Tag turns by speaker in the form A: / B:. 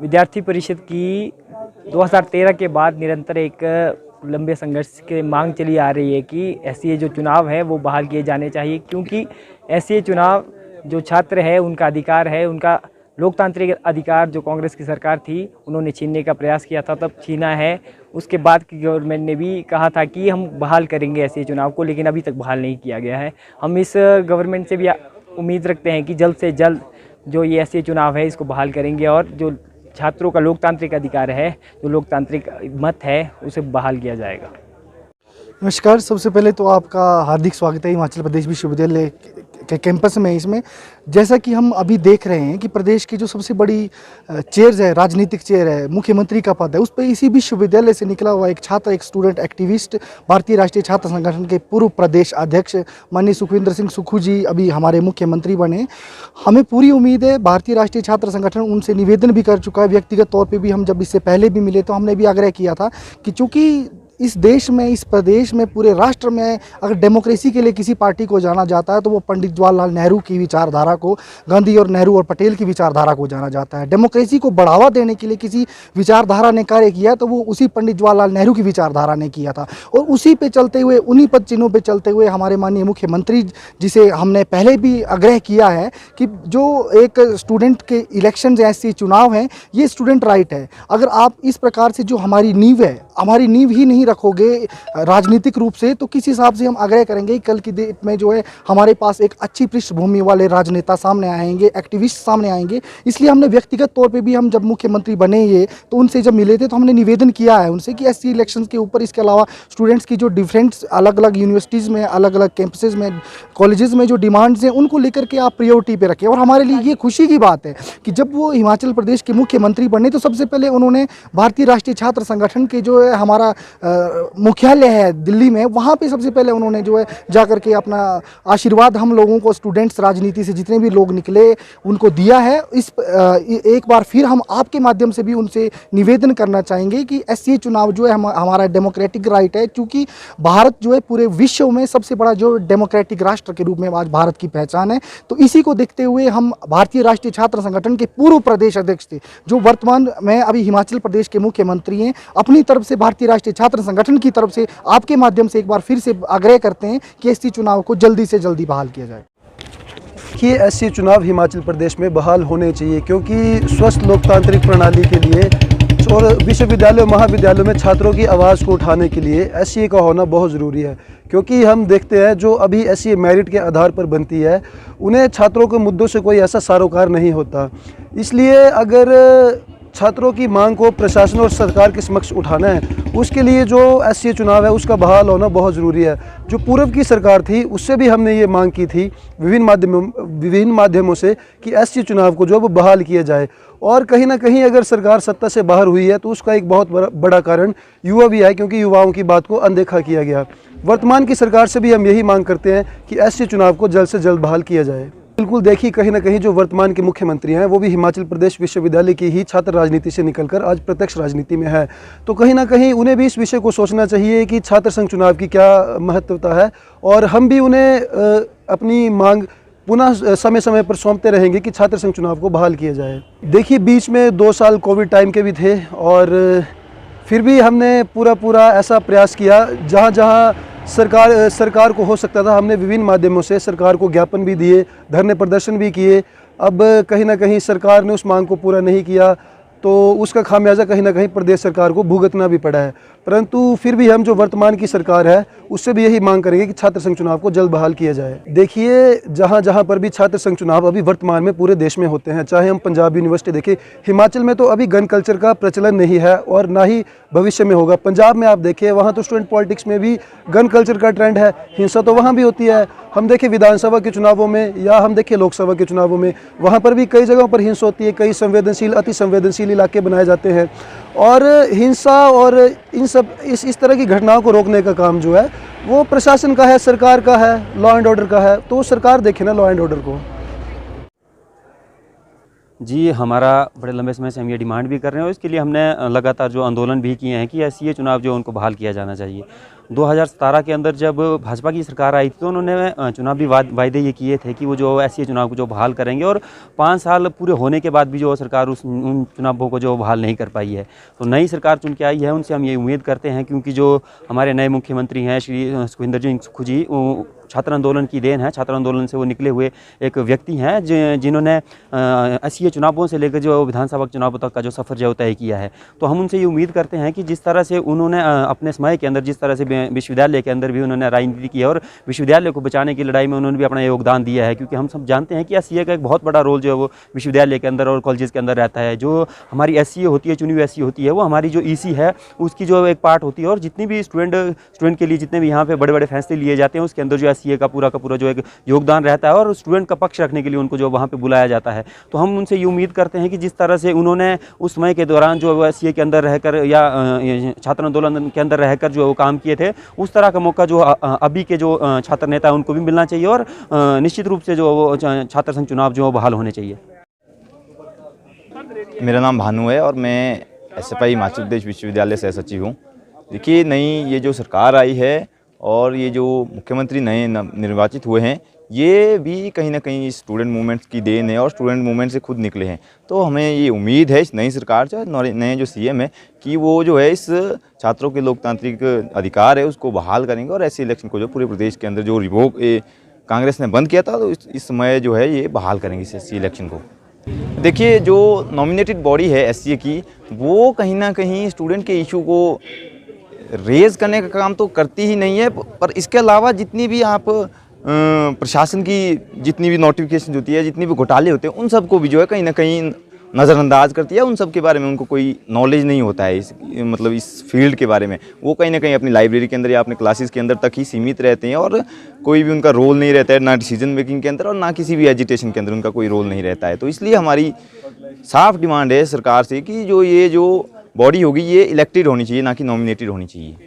A: विद्यार्थी परिषद की 2013 के बाद निरंतर एक लंबे संघर्ष की मांग चली आ रही है कि एससीए जो चुनाव है वो बहाल किए जाने चाहिए, क्योंकि एससीए चुनाव जो छात्र है उनका अधिकार है, उनका लोकतांत्रिक अधिकार जो कांग्रेस की सरकार थी उन्होंने छीनने का प्रयास किया था, तब छीना है। उसके बाद की गवर्नमेंट ने भी कहा था कि हम बहाल करेंगे एससीए चुनाव को, लेकिन अभी तक बहाल नहीं किया गया है। हम इस गवर्नमेंट से भी उम्मीद रखते हैं कि जल्द से जल्द जो ये एससीए चुनाव है इसको बहाल करेंगे और जो छात्रों का लोकतांत्रिक अधिकार है, जो लोकतांत्रिक मत है, उसे बहाल किया जाएगा।
B: नमस्कार। सबसे पहले तो आपका हार्दिक स्वागत है हिमाचल प्रदेश विश्वविद्यालय के कैंपस में। इसमें जैसा कि हम अभी देख रहे हैं कि प्रदेश की जो सबसे बड़ी चेयर्स है, राजनीतिक चेयर है, मुख्यमंत्री का पद है, उस पर इसी विश्वविद्यालय से निकला हुआ एक छात्र, एक स्टूडेंट एक्टिविस्ट, भारतीय राष्ट्रीय छात्र संगठन के पूर्व प्रदेश अध्यक्ष माननीय सुखविंदर सिंह सुक्खू जी अभी हमारे मुख्यमंत्री बने। हमें पूरी उम्मीद है, भारतीय राष्ट्रीय छात्र संगठन उनसे निवेदन भी कर चुका है। व्यक्तिगत तौर पर भी हम जब इससे पहले भी मिले तो हमने भी आग्रह किया था कि चूँकि इस देश में, इस प्रदेश में, पूरे राष्ट्र में अगर डेमोक्रेसी के लिए किसी पार्टी को जाना जाता है तो वो पंडित जवाहरलाल नेहरू की विचारधारा को, गांधी और नेहरू और पटेल की विचारधारा को जाना जाता है। डेमोक्रेसी को बढ़ावा देने के लिए किसी विचारधारा ने कार्य किया तो वो उसी पंडित जवाहरलाल नेहरू की विचारधारा ने किया था। और उसी पे चलते हुए, उन्हीं पद चिन्हों पे चलते हुए हमारे माननीय मुख्यमंत्री, जिसे हमने पहले भी आग्रह किया है कि जो एक स्टूडेंट के इलेक्शन ऐसे चुनाव हैं, ये स्टूडेंट राइट है। अगर आप इस प्रकार से जो हमारी नींव है, हमारी नींव ही नहीं रखोगे राजनीतिक रूप से, तो किस हिसाब से हम आग्रह करेंगे। कल की डेट में जो है हमारे पास एक अच्छी पृष्ठभूमि वाले राजनेता सामने आएंगे, एक्टिविस्ट सामने आएंगे। इसलिए हमने व्यक्तिगत तौर पे भी, हम जब मुख्यमंत्री बने ये, तो उनसे जब मिले थे तो हमने निवेदन किया है उनसे कि एससी इलेक्शन के ऊपर, इसके अलावा स्टूडेंट्स की जो डिफरेंट अलग अलग यूनिवर्सिटीज़ में, अलग अलग कैंपसेज में, कॉलेजेस में जो डिमांड्स हैं उनको लेकर के आप प्रायोरिटी पे रखें। और हमारे लिए ये खुशी की बात है कि जब वो हिमाचल प्रदेश के मुख्यमंत्री बने तो सबसे पहले उन्होंने भारतीय राष्ट्रीय छात्र संगठन के जो है हमारा मुख्यालय है दिल्ली में, वहाँ पे सबसे पहले उन्होंने जो है जाकर के अपना आशीर्वाद हम लोगों को, स्टूडेंट्स, राजनीति से जितने भी लोग निकले, उनको दिया है। इस एक बार फिर हम आपके माध्यम से भी उनसे निवेदन करना चाहेंगे कि एससीए चुनाव जो है हमारा डेमोक्रेटिक राइट है, क्योंकि भारत जो है पूरे विश्व में सबसे बड़ा जो डेमोक्रेटिक राष्ट्र के रूप में आज भारत की पहचान है। तो इसी को देखते हुए हम भारतीय राष्ट्रीय छात्र संगठन के पूर्व प्रदेश अध्यक्ष थे, जो वर्तमान में अभी हिमाचल प्रदेश के मुख्यमंत्री हैं, अपनी तरफ से भारतीय राष्ट्रीय छात्र संगठन की तरफ से आपके माध्यम से एक बार फिर से आग्रह करते हैं कि एससी चुनाव को जल्दी से जल्दी बहाल किया जाए।
C: कि एससी चुनाव हिमाचल प्रदेश में बहाल होने चाहिए, क्योंकि स्वस्थ लोकतांत्रिक प्रणाली के लिए और विश्वविद्यालयों, महाविद्यालयों में छात्रों की आवाज़ को उठाने के लिए एससीए का होना बहुत ज़रूरी है। क्योंकि हम देखते हैं जो अभी एससीए मेरिट के आधार पर बनती है, उन्हें छात्रों के मुद्दों से कोई ऐसा सरोकार नहीं होता। इसलिए अगर छात्रों की मांग को प्रशासन और सरकार के समक्ष उठाना है, उसके लिए जो एससीए चुनाव है उसका बहाल होना बहुत ज़रूरी है। जो पूर्व की सरकार थी उससे भी हमने ये मांग की थी विभिन्न माध्यमों से कि एससीए चुनाव को जो वो बहाल किया जाए। और कहीं ना कहीं अगर सरकार सत्ता से बाहर हुई है तो उसका एक बहुत बड़ा कारण युवा भी है, क्योंकि युवाओं की बात को अनदेखा किया गया। वर्तमान की सरकार से भी हम यही मांग करते हैं कि एससीए चुनाव को जल्द से जल्द बहाल किया जाए। बिल्कुल, देखिए कहीं ना कहीं जो वर्तमान के मुख्यमंत्री हैं वो भी हिमाचल प्रदेश विश्वविद्यालय की ही छात्र राजनीति से निकलकर आज प्रत्यक्ष राजनीति में है। तो कहीं ना कहीं उन्हें भी इस विषय को सोचना चाहिए कि छात्र संघ चुनाव की क्या महत्वता है, और हम भी उन्हें अपनी मांग पुनः समय समय पर सौंपते रहेंगे कि छात्र संघ चुनाव को बहाल किया जाए। देखिए, बीच में 2 साल कोविड टाइम के भी थे और फिर भी हमने पूरा ऐसा प्रयास किया जहाँ जहाँ सरकार को हो सकता था, हमने विभिन्न माध्यमों से सरकार को ज्ञापन भी दिए, धरने प्रदर्शन भी किए। अब कहीं ना कहीं सरकार ने उस मांग को पूरा नहीं किया, तो उसका खामियाजा कहीं ना कहीं प्रदेश सरकार को भुगतना भी पड़ा है। परंतु फिर भी हम जो वर्तमान की सरकार है उससे भी यही मांग करेंगे कि छात्र संघ चुनाव को जल्द बहाल किया जाए। देखिए, जहाँ जहाँ पर भी छात्र संघ चुनाव अभी वर्तमान में पूरे देश में होते हैं, चाहे हम पंजाब यूनिवर्सिटी देखें, हिमाचल में तो अभी गन कल्चर का प्रचलन नहीं है और ना ही भविष्य में होगा। पंजाब में आप देखें, वहाँ तो स्टूडेंट पॉलिटिक्स में भी गन कल्चर का ट्रेंड है, हिंसा तो वहाँ भी होती है। हम देखें विधानसभा के चुनावों में या हम देखें लोकसभा के चुनावों में, वहाँ पर भी कई जगहों पर हिंसा होती है, कई संवेदनशील, अति संवेदनशील इलाके बनाए जाते हैं। और हिंसा और इन सब इस तरह की घटनाओं को रोकने का काम जो है वो प्रशासन का है, सरकार का है, लॉ एंड ऑर्डर का है। तो सरकार देखे ना लॉ एंड ऑर्डर को।
D: जी, हमारा बड़े लंबे समय से हम ये डिमांड भी कर रहे हैं और इसके लिए हमने लगातार जो आंदोलन भी किए हैं कि एससीए चुनाव जो उनको बहाल किया जाना चाहिए। 2017 के अंदर जब भाजपा की सरकार आई थी तो उन्होंने चुनावी वायदे ये किए थे कि वो जो एससीए चुनाव को जो बहाल करेंगे, और 5 साल पूरे होने के बाद भी जो सरकार उन चुनावों को जो बहाल नहीं कर पाई है। तो नई सरकार चुन के आई है, उनसे हम ये उम्मीद करते हैं, क्योंकि जो हमारे नए मुख्यमंत्री हैं श्री सुखविंदर सिंह सुक्खू जी, छात्र आंदोलन की देन है, छात्र आंदोलन से वो निकले हुए एक व्यक्ति हैं जिन्होंने एससीए चुनावों से लेकर जो विधानसभा चुनावों तक का जो सफ़र जो तय किया है। तो हम उनसे ये उम्मीद करते हैं कि जिस तरह से उन्होंने अपने समय के अंदर, जिस तरह से विश्वविद्यालय के अंदर भी उन्होंने राजनीति की है और विश्वविद्यालय को बचाने की लड़ाई में उन्होंने भी अपना योगदान दिया है, क्योंकि हम सब जानते हैं कि एससीए का एक बहुत बड़ा रोल जो है वो विश्वविद्यालय के अंदर और कॉलेजेस के अंदर रहता है। जो हमारी एससीए होती है, चुनी हुई एससीए होती है, वो हमारी जो ईसी है उसकी जो एक पार्ट होती है, और जितनी भी स्टूडेंट के लिए जितने भी यहाँ पे बड़े बड़े फैसले लिए जाते हैं उसके अंदर जो एससीए का पूरा जो एक योगदान रहता है, और स्टूडेंट का पक्ष रखने के लिए उनको जो वहाँ पे बुलाया जाता है। तो हम उनसे ये उम्मीद करते हैं कि जिस तरह से उन्होंने उस समय के दौरान जो एससीए के अंदर रहकर या छात्र आंदोलन के अंदर रहकर जो काम किए थे, उस तरह का मौका जो अभी के जो छात्र नेता हैं उनको भी मिलना चाहिए, और निश्चित रूप से जो वो छात्र संघ चुनाव जो बहाल होने चाहिए।
E: मेरा नाम भानु है और मैं एसएफआई हिमाचल प्रदेश विश्वविद्यालय सह सचिव हूँ। देखिए, नई ये जो सरकार आई है और ये जो मुख्यमंत्री नए निर्वाचित हुए हैं, ये भी कहीं ना कहीं स्टूडेंट मूवमेंट्स की देन है और स्टूडेंट मूवमेंट से खुद निकले हैं। तो हमें ये उम्मीद है इस नई सरकार से, नए जो सीएम है, कि वो जो है इस छात्रों के लोकतांत्रिक अधिकार है उसको बहाल करेंगे, और ऐसे इलेक्शन को जो पूरे प्रदेश के अंदर जो रिवोक कांग्रेस ने बंद किया था, तो इस समय जो है ये बहाल करेंगे इस इलेक्शन को। देखिए, जो नॉमिनेटेड बॉडी है एससीए की, वो कहीं ना कहीं स्टूडेंट के इशू को रेज करने का काम तो करती ही नहीं है, पर इसके अलावा जितनी भी आप प्रशासन की जितनी भी नोटिफिकेशन होती है, जितनी भी घोटाले होते हैं, उन सब को भी जो है कहीं ना कहीं नज़रअंदाज करती है। उन सब के बारे में उनको कोई नॉलेज नहीं होता है, इस फील्ड के बारे में। वो कहीं ना कहीं अपनी लाइब्रेरी के अंदर या अपने क्लासेस के अंदर तक ही सीमित रहते हैं, और कोई भी उनका रोल नहीं रहता है, ना डिसीजन मेकिंग के अंदर और ना किसी भी एजिटेशन के अंदर उनका कोई रोल नहीं रहता है। तो इसलिए हमारी साफ डिमांड है सरकार से कि जो बॉडी होगी ये इलेक्टेड होनी चाहिए, ना कि नॉमिनेटेड होनी चाहिए।